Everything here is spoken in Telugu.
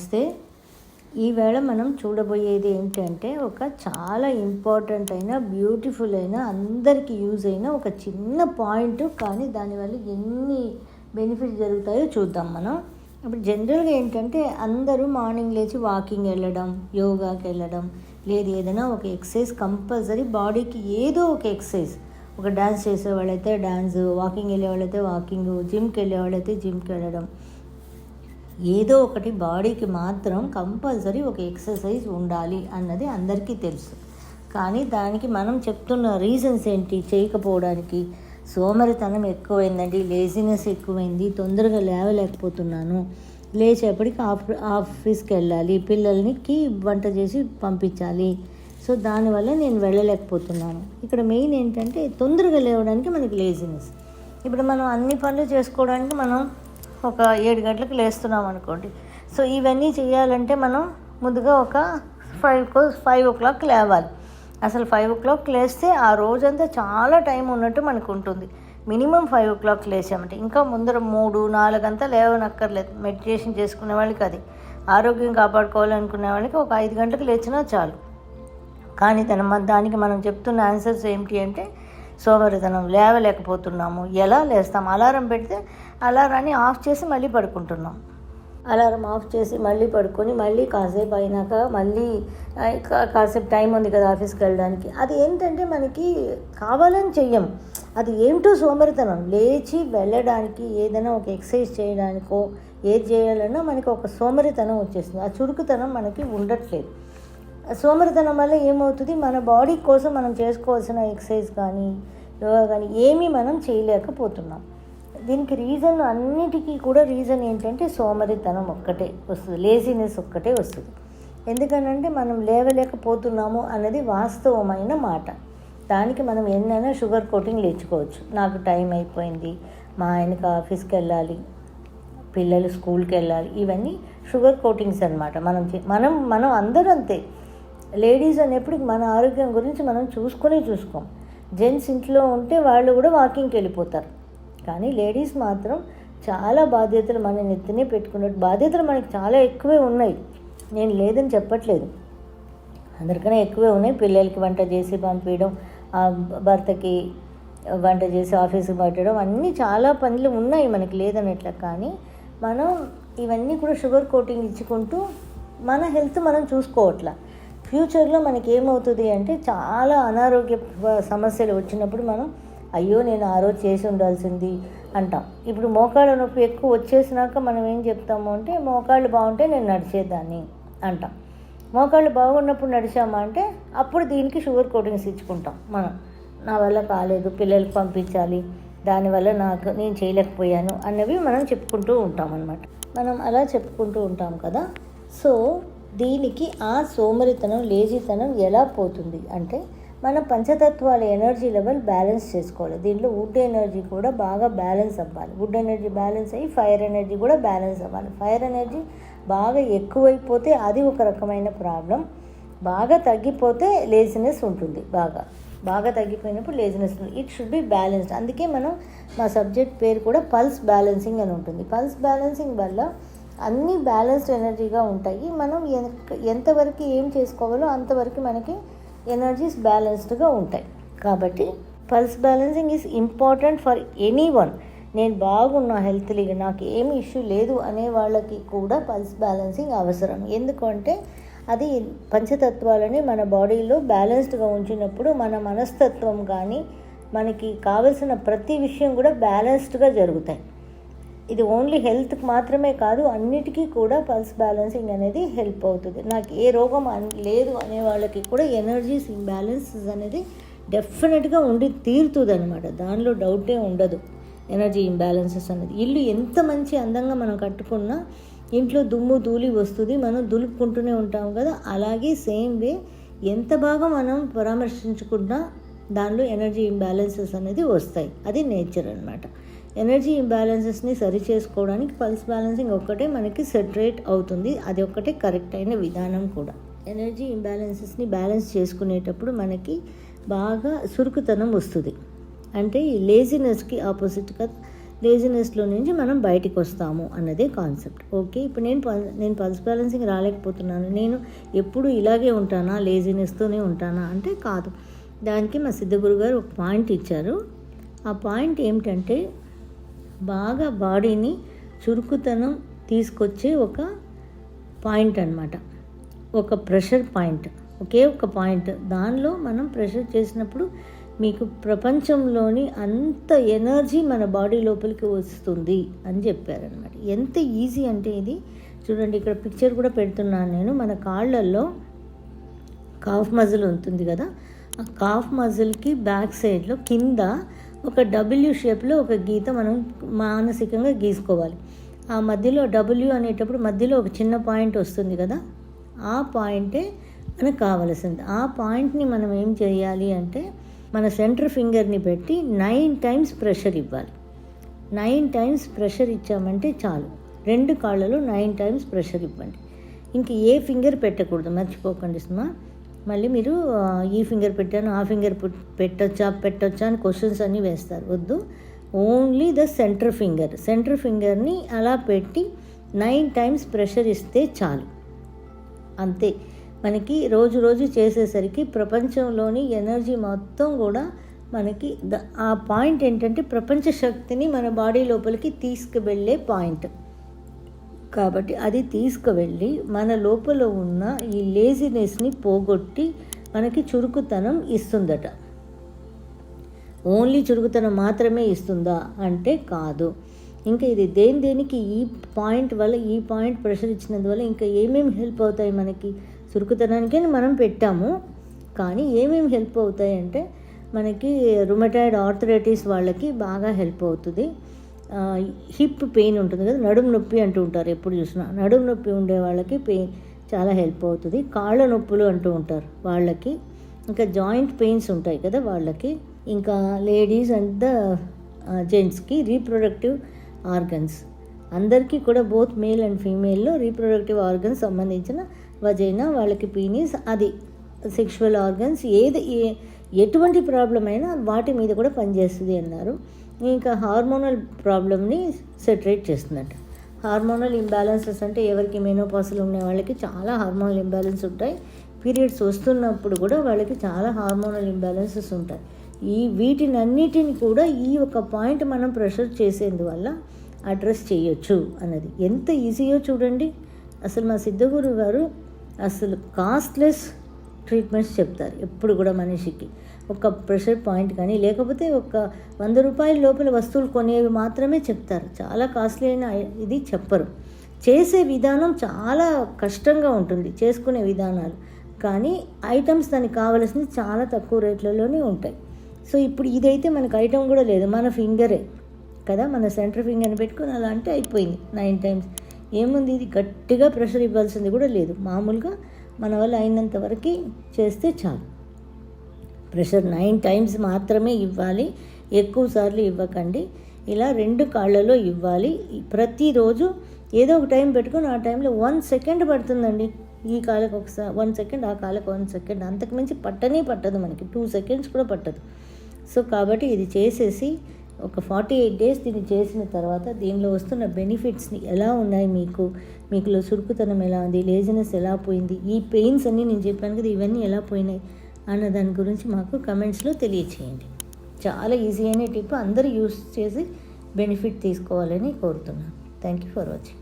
నమస్తే. ఈవేళ మనం చూడబోయేది ఏంటంటే ఒక చాలా ఇంపార్టెంట్ అయిన బ్యూటిఫుల్ అయిన అందరికీ యూజ్ అయిన ఒక చిన్న పాయింట్, కానీ దానివల్ల ఎన్ని బెనిఫిట్స్ జరుగుతాయో చూద్దాం మనం. ఇప్పుడు జనరల్గా ఏంటంటే అందరూ మార్నింగ్ లేచి వాకింగ్ వెళ్ళడం, యోగాకి వెళ్ళడం, లేదు ఏదైనా ఒక ఎక్సర్సైజ్ కంపల్సరీ, బాడీకి ఏదో ఒక ఎక్సర్సైజ్. ఒక డ్యాన్స్ చేసేవాళ్ళైతే డ్యాన్స్, వాకింగ్ వెళ్ళేవాళ్ళైతే వాకింగ్, జిమ్కి వెళ్ళేవాళ్ళైతే జిమ్కి వెళ్ళడం, ఏదో ఒకటి బాడీకి మాత్రం కంపల్సరీ ఒక ఎక్సర్సైజ్ ఉండాలి అన్నది అందరికీ తెలుసు. కానీ దానికి మనం చెప్తున్న రీజన్స్ ఏంటి చేయకపోవడానికి? సోమరితనం ఎక్కువైందండి, లేజినెస్ ఎక్కువైంది, తొందరగా లేవలేకపోతున్నాను, లేచేపటికి ఆఫీస్కి వెళ్ళాలి, పిల్లలకి వంట చేసి పంపించాలి, సో దానివల్ల నేను వెళ్ళలేకపోతున్నాను. ఇక్కడ మెయిన్ ఏంటంటే తొందరగా లేవడానికి మనకి లేజినెస్. ఇప్పుడు మనం అన్ని పనులు చేసుకోవడానికి మనం ఒక 7 గంటలకు లేస్తున్నాం అనుకోండి. సో ఇవన్నీ చేయాలంటే మనం ముందుగా ఒక 5 o'clock లేవాలి. అసలు 5 o'clock లేస్తే ఆ రోజంతా చాలా టైం ఉన్నట్టు మనకు ఉంటుంది. మినిమం 5 o'clock లేచామంటే, ఇంకా ముందర 3-4 అంతా లేవనక్కర్లేదు. మెడిటేషన్ చేసుకునే వాళ్ళకి, అది ఆరోగ్యం కాపాడుకోవాలనుకునే వాళ్ళకి ఒక 5 గంటలకు లేచినా చాలు. కానీ దానికి మనం చెప్తున్న ఆన్సర్స్ ఏమిటి అంటే సోమరితనం, లేవలేకపోతున్నాము. ఎలా లేస్తాం? అలారం పెడితే అలారాన్ని ఆఫ్ చేసి మళ్ళీ పడుకుంటున్నాం. అలారం ఆఫ్ చేసి మళ్ళీ పడుకొని మళ్ళీ కాసేపు అయినాక మళ్ళీ కాసేపు టైం ఉంది కదా ఆఫీస్కి వెళ్ళడానికి, అది ఏంటంటే మనకి కావాలని చెయ్యం. అది ఏమిటో సోమరితనం. లేచి వెళ్ళడానికి, ఏదైనా ఒక ఎక్సర్సైజ్ చేయడానికో ఏది చేయాలన్నా మనకి ఒక సోమరితనం వచ్చేస్తుంది. ఆ చురుకుతనం మనకి ఉండట్లేదు. సోమరితనం వల్ల ఏమవుతుంది, మన బాడీ కోసం మనం చేసుకోవాల్సిన ఎక్సర్సైజ్ కానీ యోగా కానీ ఏమీ మనం చేయలేకపోతున్నాం. దీనికి రీజన్, అన్నిటికీ కూడా రీజన్ ఏంటంటే సోమరితనం ఒక్కటే వస్తుంది, లేజినెస్ ఒక్కటే వస్తుంది. ఎందుకనంటే మనం లేవలేకపోతున్నాము అన్నది వాస్తవమైన మాట. దానికి మనం ఎన్నైనా షుగర్ కోటింగ్ లేచుకోవచ్చు. నాకు టైం అయిపోయింది, మా ఆయనకి ఆఫీస్కి వెళ్ళాలి, పిల్లలు స్కూల్కి వెళ్ళాలి, ఇవన్నీ షుగర్ కోటింగ్స్ అనమాట. మనం అందరూ అంతే. లేడీస్ అనేప్పుడు మన ఆరోగ్యం గురించి మనం చూసుకోం. జెంట్స్ ఇంట్లో ఉంటే వాళ్ళు కూడా వాకింగ్కి వెళ్ళిపోతారు. కానీ లేడీస్ మాత్రం చాలా బాధ్యతలు మన నెత్తినే పెట్టుకున్నట్టు, బాధ్యతలు మనకి చాలా ఎక్కువే ఉన్నాయి. నేను లేదని చెప్పట్లేదు, అందరికన్నా ఎక్కువే ఉన్నాయి. పిల్లలకి వంట చేసి పంపించడం, భర్తకి వంట చేసి ఆఫీస్కి పెట్టడం, అన్నీ చాలా పనులు ఉన్నాయి మనకి, లేదనట్లా. కానీ మనం ఇవన్నీ కూడా షుగర్ కోటింగ్ ఇచ్చుకుంటూ మన హెల్త్ మనం చూసుకోవట్లా. ఫ్యూచర్లో మనకి ఏమవుతుంది అంటే చాలా అనారోగ్య సమస్యలు వచ్చినప్పుడు మనం అయ్యో నేను ఆ రోజు చేసి ఉండాల్సింది అంటాం. ఇప్పుడు మోకాళ్ళ నొప్పి ఎక్కువ వచ్చేసినాక మనం ఏం చెప్తాము అంటే మోకాళ్ళు బాగుంటే నేను నడిచేదాన్ని అంటాం. మోకాళ్ళు బాగున్నప్పుడు నడిచామా అంటే అప్పుడు దీనికి షుగర్ కోటింగ్స్ ఇచ్చుకుంటాం మనం. నా వల్ల కాలేదు, పిల్లలకి పంపించాలి, దానివల్ల నేను చేయలేకపోయాను అన్నవి మనం చెప్పుకుంటూ ఉంటాం అన్నమాట. మనం అలా చెప్పుకుంటూ ఉంటాం కదా. సో దీనికి ఆ సోమరితనం, లేజీతనం ఎలా పోతుంది అంటే మన పంచతత్వాల ఎనర్జీ లెవెల్ బ్యాలెన్స్ చేసుకోవాలి. దీంట్లో వుడ్ ఎనర్జీ కూడా బాగా బ్యాలెన్స్ అవ్వాలి. వుడ్ ఎనర్జీ బ్యాలెన్స్ అయ్యి ఫైర్ ఎనర్జీ కూడా బ్యాలెన్స్ అవ్వాలి. ఫైర్ ఎనర్జీ బాగా ఎక్కువైపోతే అది ఒక రకమైన ప్రాబ్లం, బాగా తగ్గిపోతే లేజినెస్ ఉంటుంది. బాగా తగ్గిపోయినప్పుడు లేజినెస్ ఉంటుంది. It should be balanced. అందుకే మా సబ్జెక్ట్ పేరు కూడా పల్స్ బ్యాలెన్సింగ్ అని ఉంటుంది. పల్స్ బ్యాలెన్సింగ్ వల్ల అన్నీ బ్యాలెన్స్డ్ ఎనర్జీగా ఉంటాయి. మనం ఎంతవరకు ఏం చేసుకోవాలో అంతవరకు మనకి ఎనర్జీస్ బ్యాలెన్స్డ్గా ఉంటాయి. కాబట్టి pulse balancing is important for anyone. నేను బాగున్నా, హెల్త్లీగా నాకు ఏమి ఇష్యూ లేదు అనే వాళ్ళకి కూడా పల్స్ బ్యాలెన్సింగ్ అవసరం. ఎందుకంటే అది పంచతత్వాలని మన బాడీలో బ్యాలెన్స్డ్గా ఉంచినప్పుడు మన మనస్తత్వం కానీ మనకి కావలసిన ప్రతి విషయం కూడా బ్యాలెన్స్డ్గా జరుగుతాయి. ఇది ఓన్లీ హెల్త్కి మాత్రమే కాదు, అన్నిటికీ కూడా పల్స్ బ్యాలెన్సింగ్ అనేది హెల్ప్ అవుతుంది. నాకు ఏ రోగం లేదు అనే వాళ్ళకి కూడా ఎనర్జీస్ ఇంబ్యాలెన్సెస్ అనేది డెఫినెట్గా ఉండి తీరుతుంది అనమాట. దానిలో డౌటే ఉండదు. ఎనర్జీ ఇంబ్యాలెన్సెస్ అనేది, ఇల్లు ఎంత మంచి అందంగా మనం కట్టుకున్నా ఇంట్లో దుమ్ము ధూళి వస్తుంది, మనం దులుపుకుంటూనే ఉంటాం కదా. అలాగే సేమ్ వే ఎంత బాగా మనం పరామర్శించుకున్నా దానిలో ఎనర్జీ ఇంబ్యాలెన్సెస్ అనేది వస్తాయి. అది నేచర్ అనమాట. ఎనర్జీ ఇంబ్యాలెన్సెస్ని సరి చేసుకోవడానికి పల్స్ బ్యాలెన్సింగ్ ఒక్కటే మనకి సెటరేట్ అవుతుంది. అది ఒక్కటే కరెక్ట్ అయిన విధానం కూడా. ఎనర్జీ ఇంబ్యాలెన్సెస్ని బ్యాలెన్స్ చేసుకునేటప్పుడు మనకి బాగా చురుకుతనం వస్తుంది. అంటే ఈ లేజినెస్కి ఆపోజిట్గా లేజినెస్లో నుంచి మనం బయటికి వస్తాము అన్నదే కాన్సెప్ట్. ఓకే, ఇప్పుడు నేను పల్స్ బ్యాలెన్సింగ్ రాలేకపోతున్నాను, నేను ఎప్పుడు ఇలాగే ఉంటానా, లేజినెస్తోనే ఉంటానా అంటే కాదు. దానికి మా సిద్ధగురు గారు ఒక పాయింట్ ఇచ్చారు. ఆ పాయింట్ ఏమిటంటే బాగా బాడీని చురుకుతనం తీసుకొచ్చే ఒక పాయింట్ అన్నమాట, ఒక ప్రెషర్ పాయింట్, ఒకే ఒక పాయింట్. దానిలో మనం ప్రెషర్ చేసినప్పుడు మీకు ప్రపంచంలోని అంత ఎనర్జీ మన బాడీ లోపలికి వస్తుంది అని చెప్పారనమాట. ఎంత ఈజీ అంటే ఇది చూడండి, ఇక్కడ పిక్చర్ కూడా పెడుతున్నాను నేను. మన కాళ్ళల్లో కాఫ్ మజిల్ ఉంటుంది కదా, ఆ కాఫ్ మజిల్కి బ్యాక్ సైడ్లో కింద ఒక డబ్ల్యూ షేప్లో ఒక గీత మనం మానసికంగా గీసుకోవాలి. ఆ మధ్యలో డబ్ల్యూ అనేటప్పుడు మధ్యలో ఒక చిన్న పాయింట్ వస్తుంది కదా, ఆ పాయింటే మనకు కావలసింది. ఆ పాయింట్ని మనం ఏం చేయాలి అంటే మన సెంటర్ ఫింగర్ని పెట్టి 9 టైమ్స్ ప్రెషర్ ఇవ్వాలి. 9 టైమ్స్ ప్రెషర్ ఇచ్చామంటే చాలు. 2 కాళ్ళలో 9 టైమ్స్ ప్రెషర్ ఇవ్వండి. ఇంక ఏ ఫింగర్ పెట్టకూడదు, మర్చిపోకండి సుమా. మళ్ళీ మీరు ఈ ఫింగర్ పెట్టాను, ఆ ఫింగర్ పెట్టొచ్చా అని క్వశ్చన్స్ అన్నీ వేస్తారు. వద్దు, ఓన్లీ ద సెంటర్ ఫింగర్ని అలా పెట్టి 9 టైమ్స్ ప్రెషర్ ఇస్తే చాలు. అంతే. మనకి రోజు చేసేసరికి ప్రపంచంలోని ఎనర్జీ మొత్తం కూడా మనకి ఆ పాయింట్ ఏంటంటే ప్రపంచ శక్తిని మన బాడీ లోపలికి తీసుకువెళ్ళే పాయింట్. కాబట్టి అది తీసుకువెళ్ళి మన లోపల ఉన్న ఈ లేజినెస్ని పోగొట్టి మనకి చురుకుతనం ఇస్తుందట. ఓన్లీ చురుకుతనం మాత్రమే ఇస్తుందా అంటే కాదు. ఇంకా ఇది దేనికి ఈ పాయింట్ వల్ల, ఈ పాయింట్ ప్రెషర్ ఇచ్చినందువల్ల ఇంకా ఏమేమి హెల్ప్ అవుతాయి మనకి, చురుకుతనానికే మనం పెట్టాము, కానీ ఏమేమి హెల్ప్ అవుతాయి అంటే మనకి రుమటాయిడ్ ఆర్థరైటిస్ వాళ్ళకి బాగా హెల్ప్ అవుతుంది. హిప్ పెయిన్ ఉంటుంది కదా, నడుము నొప్పి అంటూ ఉంటారు ఎప్పుడు చూసినా, నడుము నొప్పి ఉండే వాళ్ళకి పెయిన్ చాలా హెల్ప్ అవుతుంది. కాళ్ళ నొప్పులు అంటూ ఉంటారు వాళ్ళకి, ఇంకా జాయింట్ పెయిన్స్ ఉంటాయి కదా వాళ్ళకి, ఇంకా లేడీస్ అండ్ ద జెంట్స్కి రీప్రొడక్టివ్ ఆర్గన్స్, అందరికీ కూడా బోత్ మేల్ అండ్ ఫీమేల్లో రీప్రొడక్టివ్ ఆర్గన్స్ సంబంధించిన వజైనా, వాళ్ళకి పీనిస్, అది సెక్షువల్ ఆర్గన్స్, ఎటువంటి ప్రాబ్లం అయినా వాటి మీద కూడా పనిచేస్తుంది అన్నారు. ఇంకా హార్మోనల్ ప్రాబ్లమ్ని సెటరేట్ చేస్తుందట. హార్మోనల్ ఇంబ్యాలెన్సెస్ అంటే ఎవరికి మెనోపాస్లు ఉండే వాళ్ళకి చాలా హార్మోనల్ ఇంబ్యాలెన్స్ ఉంటాయి. పీరియడ్స్ వస్తున్నప్పుడు కూడా వాళ్ళకి చాలా హార్మోనల్ ఇంబ్యాలెన్సెస్ ఉంటాయి. వీటినన్నిటిని కూడా ఈ ఒక పాయింట్ మనం ప్రెషర్ చేసేందువల్ల అడ్రస్ చేయొచ్చు అన్నది ఎంత ఈజీయో చూడండి. అసలు మా సిద్ధగురు గారు అసలు కాస్ట్లెస్ ట్రీట్మెంట్స్ చెప్తారు ఎప్పుడు కూడా మనిషికి. ఒక ప్రెషర్ పాయింట్ కానీ లేకపోతే ఒక 100 రూపాయల లోపల వస్తువులు కొనేవి మాత్రమే చెప్తారు, చాలా కాస్ట్లీ అయిన ఇది చెప్పరు. చేసే విధానం చాలా కష్టంగా ఉంటుంది, చేసుకునే విధానాలు, కానీ ఐటమ్స్ దానికి కావాల్సింది చాలా తక్కువ రేట్లలోనే ఉంటాయి. సో ఇప్పుడు ఇదైతే మనకు ఐటమ్ కూడా లేదు, మన ఫింగరే కదా, మన సెంటర్ ఫింగర్ని పెట్టుకుని అలా అంటే అయిపోయింది 9 టైమ్స్. ఏముంది, ఇది గట్టిగా ప్రెషర్ ఇవ్వాల్సింది కూడా లేదు, మామూలుగా మన వల్ల అయినంత వరకు చేస్తే చాలు. ప్రెషర్ 9 టైమ్స్ మాత్రమే ఇవ్వాలి, ఎక్కువ సార్లు ఇవ్వకండి. ఇలా 2 కాళ్ళలో ఇవ్వాలి. ప్రతిరోజు ఏదో ఒక టైం పెట్టుకుని ఆ టైంలో 1 సెకండ్ పడుతుందండి. ఈ కాళ్ళకు ఒకసారి 1 సెకండ్, ఆ కాళ్ళకు 1 సెకండ్, అంతకుమించి పట్టదు మనకి, 2 సెకండ్స్ కూడా పట్టదు. సో కాబట్టి ఇది చేసేసి ఒక 48 డేస్ దీన్ని చేసిన తర్వాత దీనిలో వస్తున్న బెనిఫిట్స్ని ఎలా ఉన్నాయి, మీకులో చురుకుతనం ఎలా ఉంది, లేజినెస్ ఎలా పోయింది, ఈ పెయిన్స్ అన్నీ నేను చెప్పాను కదా ఇవన్నీ ఎలా పోయినాయి అన్న దాని గురించి మాకు కమెంట్స్లో తెలియచేయండి. చాలా ఈజీ అయిన టిప్, అందరూ యూస్ చేసి బెనిఫిట్ తీసుకోవాలని కోరుతున్నాను. Thank you for watching.